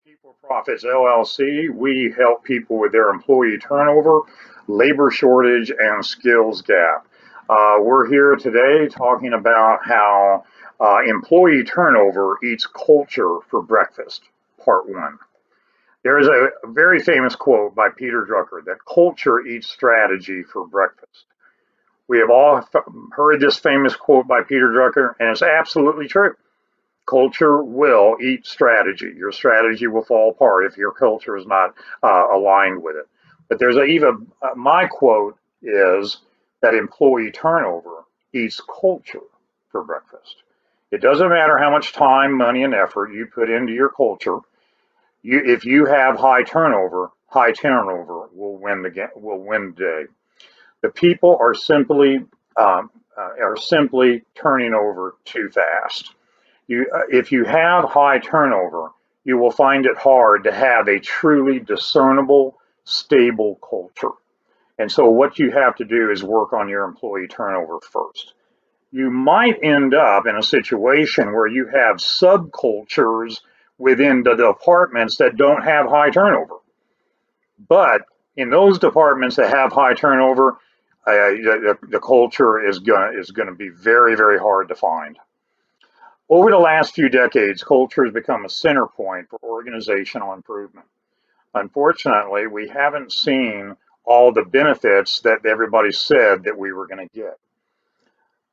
People Profits LLC, we help people with their employee turnover, labor shortage, and skills gap. We're here today talking about how employee turnover eats culture for breakfast, part one. There is a very famous quote by Peter Drucker that culture eats strategy for breakfast. We have all heard this famous quote by Peter Drucker, and it's absolutely true. Culture will eat strategy. Your strategy will fall apart if your culture is not aligned with it. But there's my quote is that employee turnover eats culture for breakfast. It doesn't matter how much time, money, and effort you put into your culture. If you have high turnover will win the day. The people are simply turning over too fast. If you have high turnover, you will find it hard to have a truly discernible, stable culture. And so what you have to do is work on your employee turnover first. You might end up in a situation where you have subcultures within the departments that don't have high turnover. But in those departments that have high turnover, the culture is gonna be very, very hard to find. Over the last few decades, culture has become a center point for organizational improvement. Unfortunately, we haven't seen all the benefits that everybody said that we were going to get.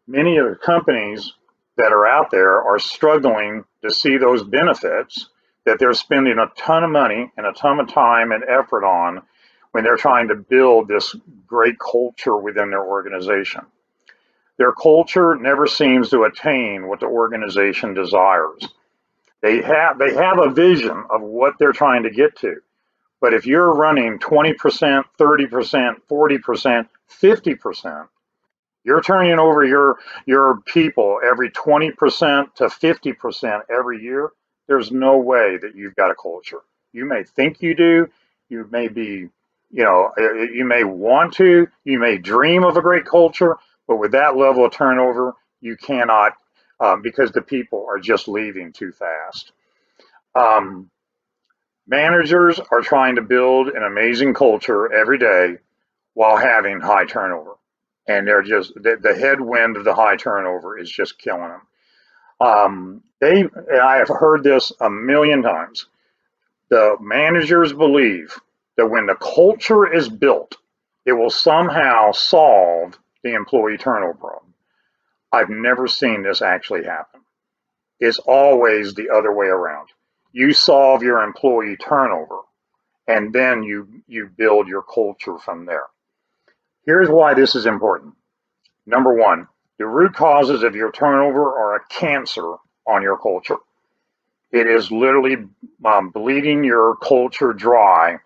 Many of the companies that are out there are struggling to see those benefits that they're spending a ton of money and a ton of time and effort on when they're trying to build this great culture within their organization. Their culture never seems to attain what the organization desires. They have a vision of what they're trying to get to. But if you're running 20%, 30%, 40%, 50%, you're turning over your people every 20% to 50% every year, there's no way that you've got a culture. You may think you do, you may be, you may want to, you may dream of a great culture, but with that level of turnover, you cannot, because the people are just leaving too fast. Managers are trying to build an amazing culture every day while having high turnover. And they're just, the headwind of the high turnover is just killing them. And I have heard this a million times. The managers believe that when the culture is built, it will somehow solve the employee turnover problem. I've never seen this actually happen. It's always the other way around. You solve your employee turnover, and then you build your culture from there. Here's why this is important. Number one, the root causes of your turnover are a cancer on your culture. It is literally bleeding your culture dry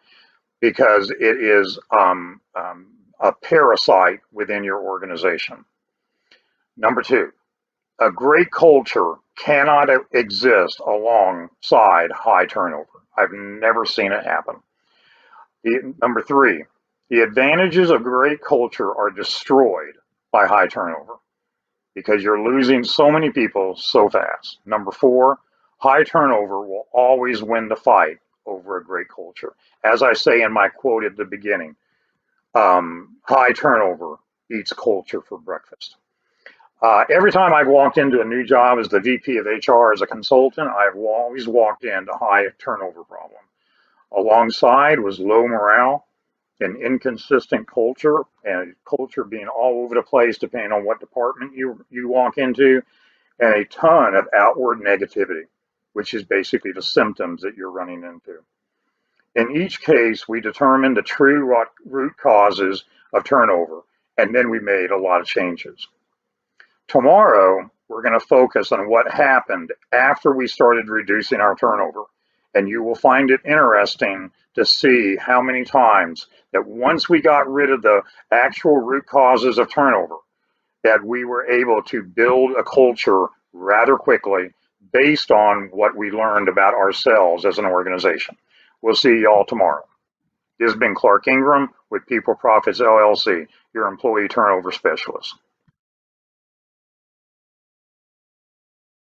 because it is a parasite within your organization. Number two, a great culture cannot exist alongside high turnover. I've never seen it happen. Number three, the advantages of great culture are destroyed by high turnover because you're losing so many people so fast. Number four, high turnover will always win the fight over a great culture. As I say in my quote at the beginning, high turnover eats culture for breakfast. Every time I've walked into a new job as the VP of HR as a consultant, I've always walked into high turnover problem. Alongside was low morale, an inconsistent culture, and culture being all over the place depending on what department you walk into, and a ton of outward negativity, which is basically the symptoms that you're running into. In each case, we determined the true root causes of turnover, and then we made a lot of changes. Tomorrow, we're going to focus on what happened after we started reducing our turnover. And you will find it interesting to see how many times that once we got rid of the actual root causes of turnover, that we were able to build a culture rather quickly based on what we learned about ourselves as an organization. We'll see y'all tomorrow. This has been Clark Ingram with People Profits LLC, your employee turnover specialist.